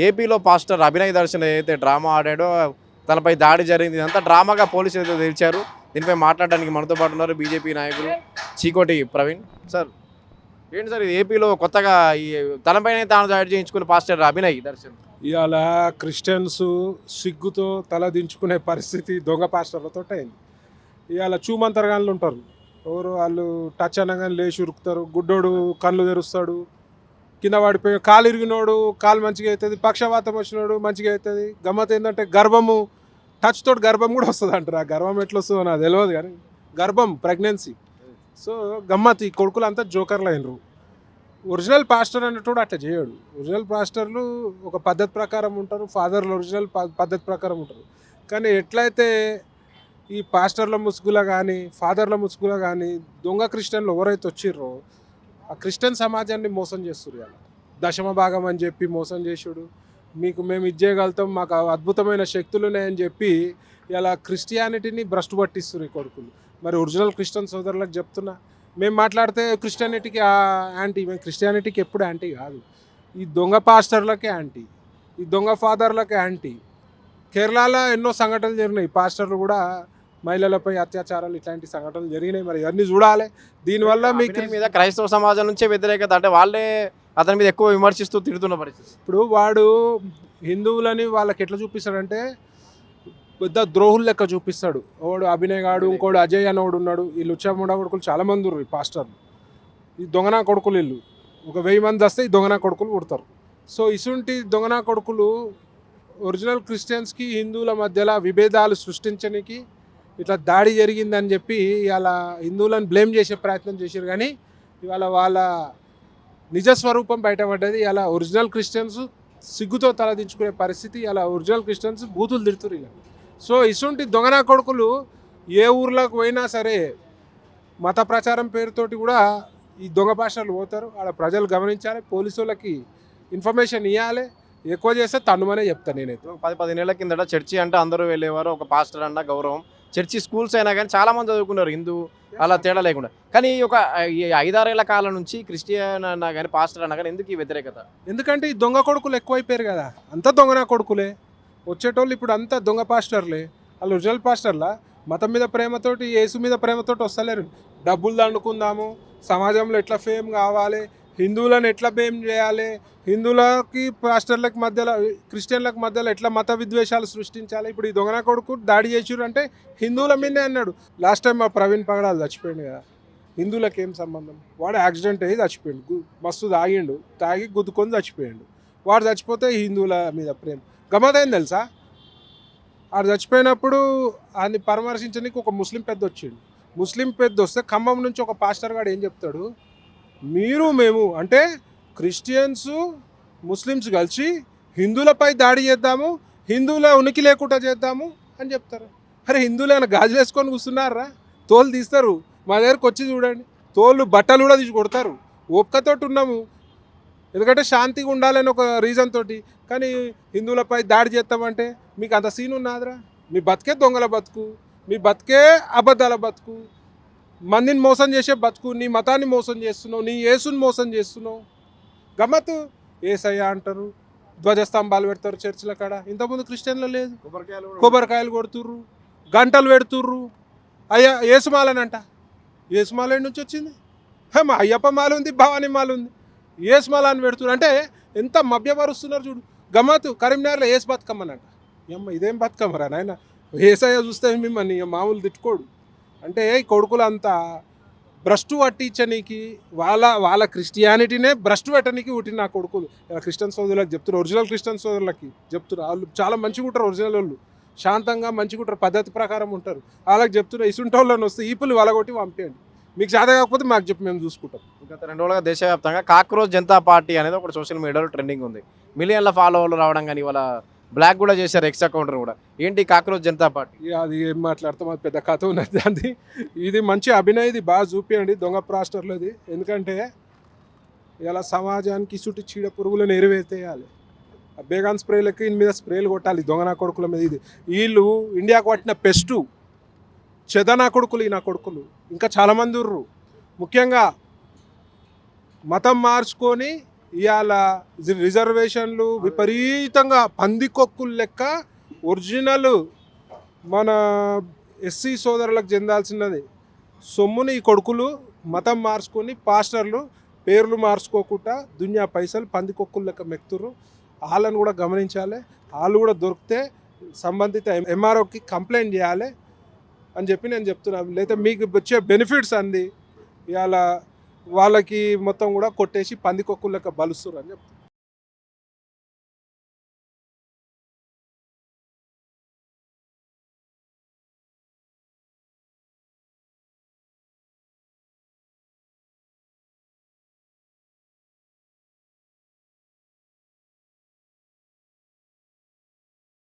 ఏపీలో పాస్టర్ అభినయ్ దర్శన్ ఏదైతే డ్రామా ఆడాడో తనపై దాడి జరిగింది. ఇదంతా డ్రామాగా పోలీసులు అయితే తేల్చారు. దీనిపై మాట్లాడడానికి మనతో పాటు ఉన్నారు బీజేపీ నాయకులు చీకోటి ప్రవీణ్. సార్ ఏంటి సార్ ఇది ఏపీలో కొత్తగా ఈ తనపైనే తాను దాడి చేయించుకున్న పాస్టర్ అభినయ్ దర్శన్ ఇవాళ క్రిస్టియన్స్ సిగ్గుతో తల దించుకునే పరిస్థితి దొంగ పాస్టర్లతో అయింది. ఇవాళ చూమంతరగాళ్ళు ఉంటారు, ఎవరు వాళ్ళు టచ్ అనగానే లేచి ఉరుకుతారు. గుడ్డోడు కళ్ళు తెరుస్తాడు, కింద పడిపోయి కాలు ఇరిగినోడు కాలు మంచిగా అవుతుంది, పక్షవాతం వచ్చినోడు మంచిగా అవుతుంది. గమ్మత్ ఏంటంటే గర్భము టచ్ తోటి గర్భం కూడా వస్తుంది అంటారు. ఆ గర్భం ఎట్లా వస్తుందో నాకు తెలియదు కానీ గర్భం ప్రెగ్నెన్సీ. సో గమ్మత్ ఈ కొడుకులు అంతా జోకర్లు అయినరు. ఒరిజినల్ పాస్టర్ అనేటోడు అట్లా చేయడు. ఒరిజినల్ పాస్టర్లు ఒక పద్ధతి ప్రకారం ఉంటారు, ఫాదర్లు ఒరిజినల్ పద్ధతి ప్రకారం ఉంటారు. కానీ ఎట్లయితే ఈ పాస్టర్ల ముసుగులో కానీ ఫాదర్ల ముసుగులో కానీ దొంగ క్రిస్టియన్లు ఎవరైతే వచ్చిర్రో ఆ క్రిస్టియన్ సమాజాన్ని మోసం చేస్తున్నారు. ఇలా దశమ భాగం అని చెప్పి మోసం చేసుడు, మీకు మేము ఇచ్చేయగలుగుతాం, మాకు అద్భుతమైన శక్తులు ఉన్నాయని చెప్పి ఇలా క్రిస్టియానిటీని భ్రష్టు పట్టిస్తున్నారు ఈ కొడుకులు. మరి ఒరిజినల్ క్రిస్టియన్ సోదరులకు చెప్తున్నా, మేము మాట్లాడితే క్రిస్టియానిటీకి యాంటీ, మేము క్రిస్టియానిటీకి ఎప్పుడు యాంటీ కాదు. ఈ దొంగ పాస్టర్లకే యాంటీ, ఈ దొంగ ఫాదర్లకే యాంటీ. కేరళలో ఎన్నో సంఘటనలు జరిగినాయి, పాస్టర్లు కూడా మహిళలపై అత్యాచారాలు ఇట్లాంటి సంఘటనలు జరిగినాయి. మరి ఇవన్నీ చూడాలి. దీనివల్ల మీకు మీద క్రైస్తవ సమాజం నుంచే వ్యతిరేకత, అంటే వాళ్ళే అతని మీద ఎక్కువ విమర్శిస్తూ తిడుతున్న పరిస్థితి. ఇప్పుడు వాడు హిందువులని వాళ్ళకి ఎట్లా చూపిస్తాడంటే పెద్ద ద్రోహులు లెక్క చూపిస్తాడు. వాడు అభినయ్ గాడు, ఇంకోడు అజయ్ అని ఒకడు ఉన్నాడు. ఈ లుచ్చాముండా కొడుకులు చాలామంది ఉన్నారు ఈ పాస్టర్లు. ఈ దొంగనా కొడుకులు వీళ్ళు ఒక 1000 మంది వస్తే ఈ దొంగనా కొడుకులు పుడతారు. సో ఇసుంటి దొంగనా కొడుకులు ఒరిజినల్ క్రిస్టియన్స్కి హిందువుల మధ్యలో విభేదాలు సృష్టించడానికి ఇట్లా దాడి జరిగిందని చెప్పి ఇవాళ హిందువులను బ్లేమ్ చేసే ప్రయత్నం చేశారు. కానీ ఇవాళ వాళ్ళ నిజస్వరూపం బయటపడ్డది. ఇలా ఒరిజినల్ క్రిస్టియన్స్ సిగ్గుతో తలదించుకునే పరిస్థితి. ఇలా ఒరిజినల్ క్రిస్టియన్స్ బూతులు తిడుతున్నారు. ఇక సో ఇసుంటి దొంగనా కొడుకులు ఏ ఊర్లోకి పోయినా సరే మత ప్రచారం పేరుతోటి కూడా ఈ దొంగ పాస్టర్లు పోతారు. ఆడ ప్రజలు గమనించాలి, పోలీసు వాళ్ళకి ఇన్ఫర్మేషన్ ఇవ్వాలి. ఎక్కువ చేస్తే తన్నుమనే చెప్తాను నేనైతే. 10-15 ఏళ్ల కిందట చర్చి అంటే అందరూ వెళ్ళేవారు, ఒక పాస్టర్ అన్న గౌరవం. చర్చి స్కూల్స్ అయినా కానీ చాలామంది చదువుకున్నారు హిందూ, అలా తేడా లేకుండా. కానీ ఈ 5-6 ఏళ్ల కాలం నుంచి క్రిస్టియన్ అన్నా కానీ పాస్టర్ అన్నా కానీ ఎందుకు ఈ వ్యతిరేకత? ఎందుకంటే ఈ దొంగ కొడుకులు ఎక్కువైపోయారు కదా, అంతా దొంగనా కొడుకులే వచ్చేటోళ్ళు. ఇప్పుడు అంతా దొంగ పాస్టర్లే. వాళ్ళు ఒరిజినల్ పాస్టర్లా మతం మీద ప్రేమతోటి, యేసు మీద ప్రేమతోటి వస్తలేరు. డబ్బులు దండుకుందాము, సమాజంలో ఎట్లా ఫేమ్ కావాలి, హిందువులను ఎట్లా ఫేమ్ చేయాలి, హిందువులకి పాస్టర్లకు మధ్యలో క్రిస్టియన్లకు మధ్యలో ఎట్లా మత విద్వేషాలు సృష్టించాలి. ఇప్పుడు ఈ దొంగన కొడుకు దాడి చేసిరు అంటే హిందువుల మీదే అన్నాడు. లాస్ట్ టైం మా ప్రవీణ్ పగడాలు చచ్చిపోయింది కదా, హిందువులకు ఏం సంబంధం? వాడు యాక్సిడెంట్ అయ్యి చచ్చిపోయాడు, మస్తు తాగి గుద్దుకొని చచ్చిపోయాడు. వాడు చచ్చిపోతే హిందువుల మీద ప్రేమ. గమ్మతైంది తెలుసా, వాడు చచ్చిపోయినప్పుడు ఆయన్ని పరామర్శించడానికి ఒక ముస్లిం పెద్ద వచ్చిండు. ముస్లిం పెద్ద వస్తే ఖమ్మం నుంచి ఒక పాస్టర్ గాడు ఏం చెప్తాడు, మీరు మేము అంటే క్రిస్టియన్స్ ముస్లిమ్స్ కలిసి హిందువులపై దాడి చేద్దాము, హిందువుల ఉనికి లేకుండా చేద్దాము అని చెప్తారు. అరే హిందువులు ఏమైనా గాజులు వేసుకొని కూర్చున్నారా? తోలు తీస్తారు, మా దగ్గరకు వచ్చి చూడండి, తోలు బట్టలు కూడా తీసి కొడతారు. ఓపికతోటి ఉన్నాము, ఎందుకంటే శాంతిగా ఉండాలని ఒక రీజన్ తోటి. కానీ హిందువులపై దాడి చేస్తామంటే మీకు అంత సీన్ ఉన్నాదిరా? మీ బతికే దొంగల బతుకు, మీ బతికే అబద్ధాల బతుకు, మందిని మోసం చేసే బతుకు, నీ మతాన్ని మోసం చేస్తున్నావు, నీ యేసుని మోసం చేస్తున్నావు. గమ్మత్తు ఏసయ్య అంటారు, ధ్వజస్తంభాలు పెడతారు చర్చిల కాడ. ఇంతకుముందు క్రిస్టియన్లో లేదు, కొబ్బరికాయలు కొడుతుర్రు, గంటలు పెడుతుర్రు. ఏసుమాలనంట, ఏసుమాల నుంచి వచ్చింది? మా అయ్యప్ప మాల ఉంది, భవానీ మాల ఉంది, ఏసుమాల అని పెడుతున్నారు. అంటే ఎంత మభ్యపరుస్తున్నారు చూడు. గమ్మత్తు కరీంనగర్లో ఏసు బతుకమ్మనంట. అమ్మ ఇదేం బతుకమ్మరా నాయన, ఏసయ్య చూస్తే మిమ్మల్ని మామూలు తిట్టుకోడు. అంటే ఈ కొడుకులు అంతా భ్రష్టు పట్టించనీకి, వాళ్ళ క్రిస్టియానిటీనే భ్రష్టు పెట్టడానికి పుట్టిన నా కొడుకులు. క్రిస్టియన్ సోదరులకు చెప్తున్నారు, ఒరిజినల్ క్రిస్టియన్ సోదరులకి చెప్తున్నారు. వాళ్ళు చాలా మంచిగా ఉంటారు, ఒరిజినల్ వాళ్ళు శాంతంగా మంచిగా ఉంటారు, పద్ధతి ప్రకారం ఉంటారు. వాళ్ళకి చెప్తున్నారు, ఇసుంటోళ్ళని వస్తే ఈపులు వలగొట్టి పంపేయండి, మీకు చేత కాకపోతే మాకు చెప్పి మేము చూసుకుంటాం. గత 2 రోజులుగా దేశవ్యాప్తంగా కాక్రోచ్ జనతా పార్టీ అనేది ఒకటి సోషల్ మీడియాలో ట్రెండింగ్ ఉంది. మిలియన్ల ఫాలోవర్లు రావడం కానీ ఇవాళ బ్లాక్ కూడా చేశారు, ఎక్స్ అకౌంటర్ కూడా. ఏంటి కాక్రోచ్ జనతా పార్టీ? అది ఏం మాట్లాడతాం, అది పెద్ద కథ ఉన్నది అది. ఇది మంచి అభినయది, బాగా చూపించండి దొంగ ప్రాస్టర్లది. ఎందుకంటే ఇలా సమాజానికి ఇసుటి చీడ పురుగులను ఎరువేతేయాలి. బేగాన్ స్ప్రేలకి ఇన్ మీద స్ప్రేలు కొట్టాలి దొంగ నా కొడుకుల మీద. ఇది వీళ్ళు ఇండియాకు పట్టిన పెస్టు చెదనా కొడుకులు, ఈ నా కొడుకులు ఇంకా చాలామంది ఉర్రు. ముఖ్యంగా మతం మార్చుకొని ఇవాళ రిజర్వేషన్లు విపరీతంగా పందికొక్కులు లెక్క ఒరిజినల్ మన ఎస్సీ సోదరులకు చెందాల్సినది సొమ్ముని ఈ కొడుకులు మతం మార్చుకొని పాస్టర్లు పేర్లు మార్చుకోకుండా దునియా పైసలు పందికొక్కులు లెక్క మెక్తురు. వాళ్ళని కూడా గమనించాలి. వాళ్ళు కూడా దొరికితే సంబంధిత ఎంఆర్ఓకి కంప్లైంట్ చేయాలి అని చెప్పి నేను చెప్తున్నాను. లేదా మీకు వచ్చే బెనిఫిట్స్ అంది ఇవాళ వాళ్ళకి మొత్తం కూడా కొట్టేసి పందికొక్కులు లెక్క బలుస్తారు అని చెప్తాను.